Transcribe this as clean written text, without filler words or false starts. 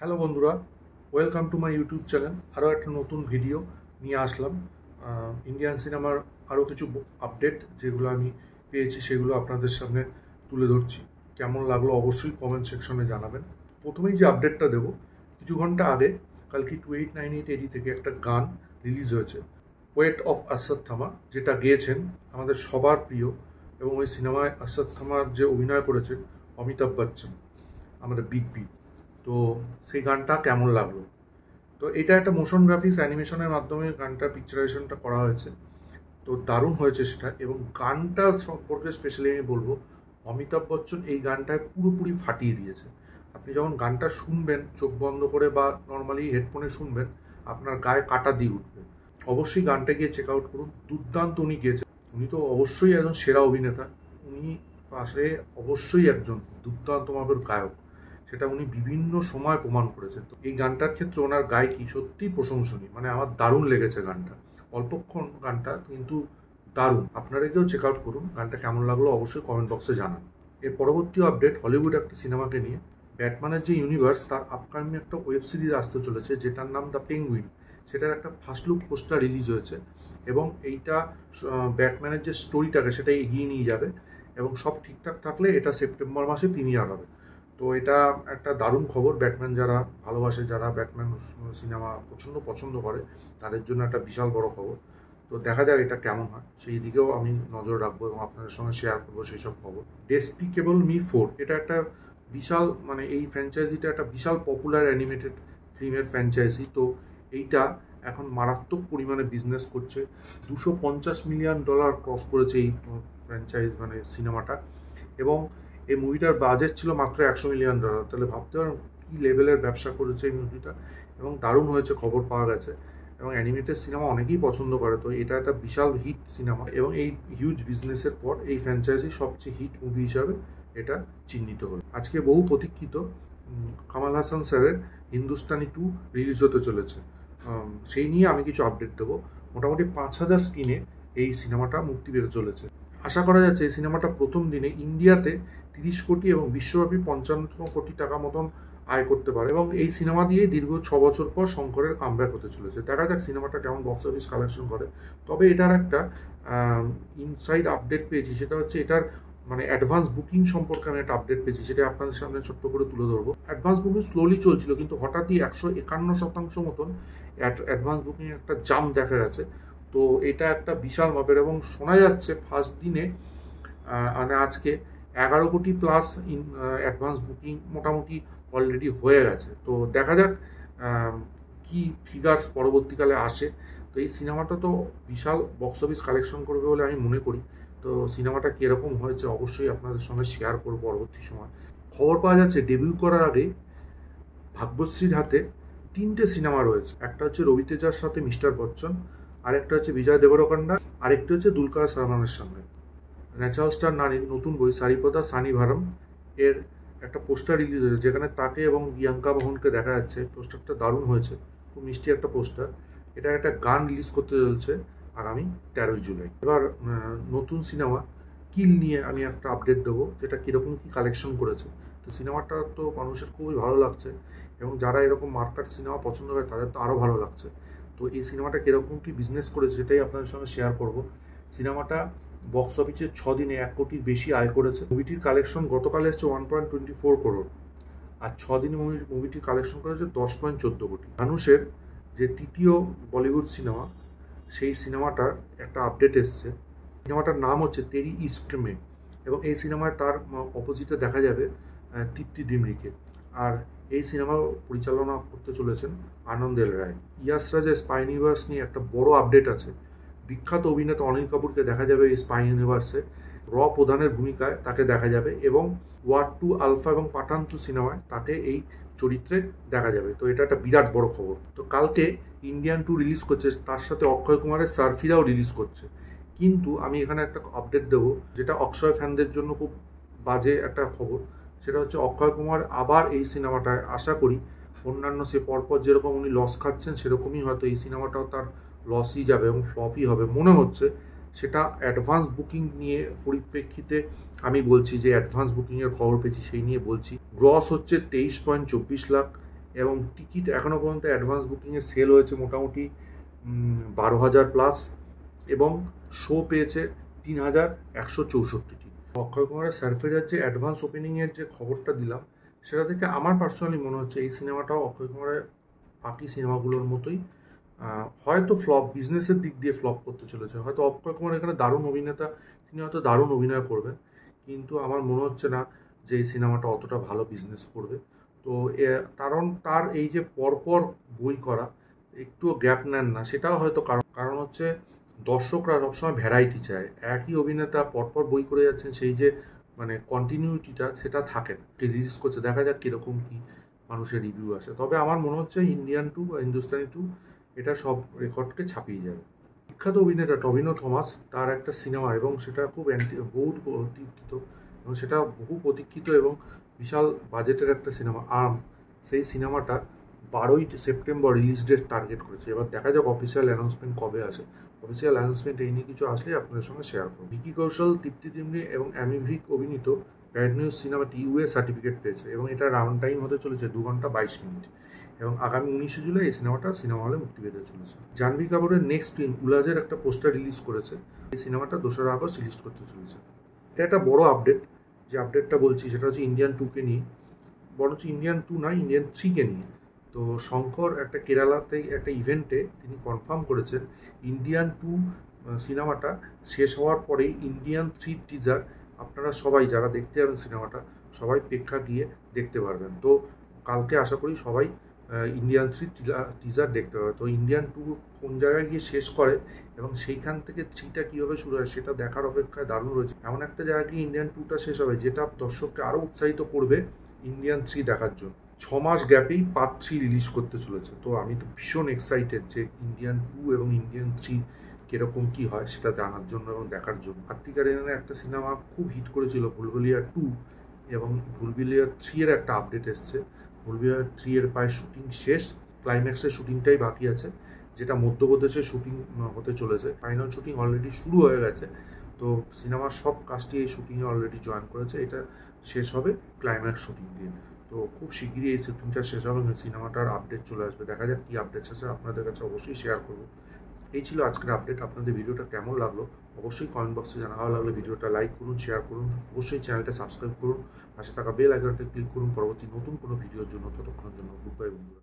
Hello বন্ধুরা, welcome to my YouTube channel. আরও একটা নতুন ভিডিও নিয়ে আসলাম। ইন্ডিয়ান সিনেমার আরও কিছু আপডেট যেগুলো আমি পেয়েছি সেগুলো আপনাদের সামনে তুলে ধরছি। কেমন লাগলো অবশ্যই কমেন্ট সেকশনে জানাবেন। প্রথমেই যে আপডেটটা দেবো, কিছু ঘন্টা আগে কালকে 2898 থেকে একটা গান রিলিজ হয়েছে, ওয়েট অফ অশ্বত্থামা, যেটা গেয়েছেন আমাদের সবার প্রিয় এবং ওই সিনেমায় অশ্বত্থামার যে অভিনয় করেছেন অমিতাভ বচ্চন, আমাদের বিগ বি। তো সেই গানটা কেমন লাগলো? তো এটা একটা মোশন গ্রাফিক্স অ্যানিমেশনের মাধ্যমে গানটার পিকচারাইজেশনটা করা হয়েছে। তো দারুণ হয়েছে সেটা। এবং গানটা সম্পর্কে স্পেশালি আমি বলবো, অমিতাভ বচ্চন এই গানটায় পুরোপুরি ফাটিয়ে দিয়েছে। আপনি যখন গানটা শুনবেন চোখ বন্ধ করে বা নর্মালি হেডফোনে শুনবেন, আপনার গায়ে কাটা দিয়ে উঠবে। অবশ্যই গানটা গিয়ে চেক আউট করুন। দুর্দান্ত উনি গিয়েছেন। উনি তো অবশ্যই একজন সেরা অভিনেতা। উনি পাশে অবশ্যই একজন দুর্দান্ত মাপের গায়ক, সেটা উনি বিভিন্ন সময় প্রমাণ করেছেন। তো এই গানটার ক্ষেত্রে ওনার গায়কি সত্যিই প্রশংসনীয়। মানে আমার দারুণ লেগেছে গানটা। অল্পক্ষণ গানটা, কিন্তু দারুণ। আপনারা কেউ চেক আউট করুন। গানটা কেমন লাগলো অবশ্যই কমেন্ট বক্সে জানান। এর পরবর্তী আপডেট হলিউড একটা সিনেমাকে নিয়ে। ব্যাটম্যানের যে ইউনিভার্স, তার আপকামিং একটা ওয়েব সিরিজ আসতে চলেছে যেটার নাম দ্য পেঙ্গুইন। সেটার একটা ফার্স্ট লুক পোস্টার রিলিজ হয়েছে এবং এইটা ব্যাটম্যানের যে স্টোরিটাকে সেটা এগিয়ে নিয়ে যাবে এবং সব ঠিকঠাক থাকলে এটা সেপ্টেম্বর মাসে প্রিমিয়ার হবে। তো এটা একটা দারুণ খবর। ব্যাটম্যান যারা ভালোবাসে, যারা ব্যাটম্যান সিনেমা পছন্দ করে, তাদের জন্য একটা বিশাল বড় খবর। তো দেখা যাক এটা কেমন হয়, সেই দিকেও আমি নজর রাখবো এবং আপনাদের সঙ্গে শেয়ার করবো সেই সব খবর। ডেসপিকেবল মি 4 এটা একটা বিশাল, মানে এই ফ্র্যাঞ্চাইজিটা একটা বিশাল পপুলার অ্যানিমেটেড ফিল্মের ফ্র্যাঞ্চাইজি। তো এইটা এখন মারাত্মক পরিমাণে বিজনেস করছে। $250 মিলিয়ন ক্রস করেছে এই ফ্র্যাঞ্চাইজ, মানে সিনেমাটা। এবং এই মুভিটার বাজেট ছিল মাত্র $100 মিলিয়ন। তাহলে ভাবতে পারেন কী লেভেলের ব্যবসা করেছে এই মুভিটা। এবং দারুণ হয়েছে, খবর পাওয়া গেছে। এবং অ্যানিমেটেড সিনেমা অনেকেই পছন্দ করে। তো এটা একটা বিশাল হিট সিনেমা এবং এই হিউজ বিজনেসের পর এই ফ্র্যাঞ্চাইজি সবচেয়ে হিট মুভি হিসাবে এটা চিহ্নিত হলো। আজকে বহু প্রতীক্ষিত কামাল হাসান স্যারের হিন্দুস্তানি 2 রিলিজ হতে চলেছে। সেই নিয়ে আমি কিছু আপডেট দেবো। মোটামুটি 5,000 স্ক্রিনে এই সিনেমাটা মুক্তি পেতে চলেছে। আশা করা যাচ্ছে এই সিনেমাটা প্রথম দিনে ইন্ডিয়াতে 30 কোটি এবং বিশ্বব্যাপী 55 কোটি টাকা মতন আয় করতে পারে। এবং এই সিনেমা দিয়ে দীর্ঘ 6 বছর পর শঙ্করের কামব্যাক হতে চলেছে। দেখা যাক সিনেমাটা কেমন বক্স অফিস কালেকশন করে। তবে এটার একটা ইনসাইড আপডেট পেয়েছি, সেটা হচ্ছে এটার মানে অ্যাডভান্স বুকিং সম্পর্কে আমি একটা আপডেট পেয়েছি, সেটা আপনাদের সামনে ছোট্ট করে তুলে ধরবো। অ্যাডভান্স বুকিং স্লোলি চলছিল, কিন্তু হঠাৎই 151% মতন অ্যাডভান্স বুকিং একটা জাম্প দেখা গেছে। তো এটা একটা বিশাল মাপের এবং শোনা যাচ্ছে ফার্স্ট দিনে মানে আজকে 11 কোটি প্লাস অ্যাডভান্স বুকিং মোটামুটি অলরেডি হয়ে গেছে। তো দেখা যাক কি ফিগার্স পরবর্তীকালে আসে। তো এই সিনেমাটা তো বিশাল বক্স অফিস কালেকশন করবে বলে আমি মনে করি। তো সিনেমাটা কীরকম হয়েছে অবশ্যই আপনাদের সঙ্গে শেয়ার করব পরবর্তী সময়। খবর পাওয়া যাচ্ছে ডেবিউ করার আগে ভাগ্যশ্রীর হাতে 3টে সিনেমা রয়েছে। একটা হচ্ছে রবি তেজার সাথে মিস্টার বচ্চন, আরেকটা হচ্ছে বিজয় দেবরকন্ডা, আরেকটা হচ্ছে দুলকার সালমানের সঙ্গে। ন্যাচারাল স্টার নারীর নতুন বই সারিপদা সানিভারম এর একটা পোস্টার রিলিজ হয়েছে, যেখানে তাকে এবং প্রিয়াঙ্কা মোহনকে দেখা যাচ্ছে। পোস্টারটা দারুণ হয়েছে, খুব মিষ্টি একটা পোস্টার। এটা একটা গান রিলিজ করতে চলছে আগামী 13 জুলাই। এবার নতুন সিনেমা কিল নিয়ে আমি একটা আপডেট দেবো, যেটা কীরকম কী কালেকশন করেছে। তো সিনেমাটা তো মানুষের খুবই ভালো লাগছে এবং যারা এরকম মার্কাট সিনেমা পছন্দ করে তাদের তো আরও ভালো লাগছে। তো এই সিনেমাটা কীরকম কী বিজনেস করেছে সেটাই আপনাদের সঙ্গে শেয়ার করব। সিনেমাটা বক্স অফিসে 6 দিনে 1 কোটির বেশি আয় করেছে। মুভিটির কালেকশন গতকাল এসছে 1.24 করোড়, আর 6 দিনে মুভিটির কালেকশন করেছে 10.14 কোটি। মানুষের যে তৃতীয় বলিউড সিনেমা, সেই সিনেমাটার একটা আপডেট এসছে। সিনেমাটার নাম হচ্ছে তেরি ইস্ক মে এবং এই সিনেমায় তার অপোজিটে দেখা যাবে তৃপ্তি ডিমরিকে। আর এই সিনেমা পরিচালনা করতে চলেছেন আনন্দ এল রায়। ইয়াশ রাজের স্পাই ইউনিভার্স নিয়ে একটা বড় আপডেট আছে। বিখ্যাত অভিনেতা অনিল কাপুরকে দেখা যাবে এই স্পাই ইউনিভার্সে প্রধানের ভূমিকায়, তাকে দেখা যাবে। এবং ওয়ার 2 আলফা এবং পাঠান 2 সিনেমায় তাকে এই চরিত্রে দেখা যাবে। তো এটা একটা বিরাট বড় খবর। তো কালকে ইন্ডিয়ান 2 রিলিজ করছে, তার সাথে অক্ষয় কুমারের সার্ফিরাও রিলিজ করছে। কিন্তু আমি এখানে একটা আপডেট দেবো, যেটা অক্ষয় ফ্যানদের জন্য খুব বাজে একটা খবর। সেটা হচ্ছে অক্ষয় কুমার আবার এই সিনেমাটায়, আশা করি অন্যান্য সে পরপর যেরকম উনি লস খাচ্ছেন সেরকমই হয়তো এই সিনেমাটাও তার লসই যাবে এবং ফ্লপই হবে মনে হচ্ছে। সেটা অ্যাডভান্স বুকিং নিয়ে পরিপ্রেক্ষিতে আমি বলছি, যে অ্যাডভান্স বুকিংয়ের খবর পেয়েছি সেই নিয়ে বলছি। গ্রস হচ্ছে 23.24 লাখ এবং টিকিট এখনও পর্যন্ত অ্যাডভান্স বুকিংয়ে সেল হয়েছে মোটামুটি 12,000 প্লাস, এবং শো পেয়েছে 3,164টি। অক্ষয় কুমারের সার্ফেরার যে অ্যাডভান্স ওপেনিংয়ের যে খবরটা দিলাম, সেটা থেকে আমার পার্সোনালি মনে হচ্ছে এই সিনেমাটাও অক্ষয় কুমারের বাকি সিনেমাগুলোর মতোই হয়তো ফ্লপ, বিজনেসের দিক দিয়ে ফ্লপ করতে চলেছে। হয়তো অক্ষয় কুমার এখানে দারুণ অভিনেতা, তিনি হয়তো দারুণ অভিনয় করবেন, কিন্তু আমার মনে হচ্ছে না যে এই সিনেমাটা অতটা ভালো বিজনেস করবে। তো কারণ তার এই যে পরপর বই করা, একটুও গ্যাপ নেন না, সেটাও হয়তো কারণ হচ্ছে দর্শকরা সবসময় ভ্যারাইটি চায়। একই অভিনেতা পরপর বই করে যাচ্ছেন, সেই যে মানে কন্টিনিউটিটা সেটা থাকে না। রিলিজ করছে, দেখা যাক কীরকম কী মানুষের রিভিউ আসে। তবে আমার মনে হচ্ছে ইন্ডিয়ান 2 বা হিন্দুস্তানি 2 এটা সব রেকর্ডকে ছাপিয়ে যাবে। বিখ্যাত অভিনেতা টবিনো থমাস, তার একটা সিনেমা, এবং সেটা খুব বহু প্রতীক্ষিত, এবং সেটা বহু প্রতীক্ষিত এবং বিশাল বাজেটের একটা সিনেমা আর্ম। সেই সিনেমাটা 12ই সেপ্টেম্বর রিলিজ ডেট টার্গেট করেছে। এবার দেখা যাক অফিসিয়াল অ্যানাউন্সমেন্ট কবে আসে। অফিসিয়াল অ্যানাউন্সমেন্ট এই নিয়ে কিছু আসলেই আপনাদের সঙ্গে শেয়ার করব। ভিকি কৌশল, তৃপ্তি দিমরি এবং অ্যামি ভিক অভিনীত ব্যাড নিউজ সিনেমাটি ইউএ সার্টিফিকেট পেয়েছে, এবং এটা রাউন্ড টাইম হতে চলেছে 2 ঘন্টা 22 মিনিট, এবং আগামী 19শে জুলাই এই সিনেমাটা সিনেমা হলে মুক্তি পেতে চলেছে। জাহ্নবী কাপুরের নেক্সট ফিল্ম উলাজের একটা পোস্টার রিলিজ করেছে। এই সিনেমাটা 2রা আগস্ট রিলিজ করতে চলেছে। এটা একটা বড় আপডেট। যে আপডেটটা বলছি সেটা হচ্ছে ইন্ডিয়ান 2কে নিয়ে, বরঞ্চ ইন্ডিয়ান 2 নয়, ইন্ডিয়ান 3কে নিয়ে। তো শঙ্কর একটা কেরালাতে একটা ইভেন্টে তিনি কনফার্ম করেছেন ইন্ডিয়ান 2 সিনেমাটা শেষ হওয়ার পরেই ইন্ডিয়ান 3 টিজার আপনারা সবাই যারা দেখতে যাবেন সিনেমাটা, সবাই প্রেক্ষা গিয়ে দেখতে পারবেন। তো কালকে আশা করি সবাই ইন্ডিয়ান 3 টিজার দেখতে পাবে। তো ইন্ডিয়ান 2 কোন জায়গায় গিয়ে শেষ করে এবং সেইখান থেকে 3টা কীভাবে শুরু হয় সেটা দেখার অপেক্ষায় দারুণ রয়েছে। এমন একটা জায়গায় গিয়ে ইন্ডিয়ান 2টা শেষ হবে যেটা দর্শককে আরও উৎসাহিত করবে ইন্ডিয়ান 3 দেখার জন্য। 6 মাস গ্যাপেই পার্ট 3 রিলিজ করতে চলেছে। তো আমি তো ভীষণ এক্সাইটেড যে ইন্ডিয়ান 2 এবং ইন্ডিয়ান 3 কীরকম কী হয় সেটা জানার জন্য এবং দেখার জন্য। কার্তিক আরিয়ানের একটা সিনেমা খুব হিট করেছিল ভুলভুলিয়া 2, এবং ভুলভুলিয়া 3 এর একটা আপডেট এসছে। ভুলভুলিয়া 3 এর প্রায় শুটিং শেষ, ক্লাইম্যাক্সের শুটিংটাই বাকি আছে, যেটা মধ্যপ্রদেশে শুটিং হতে চলেছে। ফাইনাল শুটিং অলরেডি শুরু হয়ে গেছে। তো সিনেমার সব কাস্টই এই শুটিংয়ে অলরেডি জয়েন করেছে। এটা শেষ হবে ক্লাইম্যাক্স শুটিং দিয়ে। তো খুব শিগগিরই এই শুটিংটা শেষ হবে, সিনেমাটার আপডেট চলে আসবে। দেখা যাক কী আপডেটস আছে, আপনাদের কাছে অবশ্যই শেয়ার করবো। এই ছিল আজকের আপডেট। আপনাদের ভিডিওটা কেমন লাগলো অবশ্যই কমেন্ট বক্সে জানা। ভালো লাগলে ভিডিওটা লাইক করুন, শেয়ার করুন, অবশ্যই চ্যানেলটা সাবস্ক্রাইব করুন, পাশে থাকা বেল আইকনটা ক্লিক করুন পরবর্তী নতুন কোনো ভিডিওর জন্য। ততক্ষণের জন্য গুড বাই বন্ধুরা।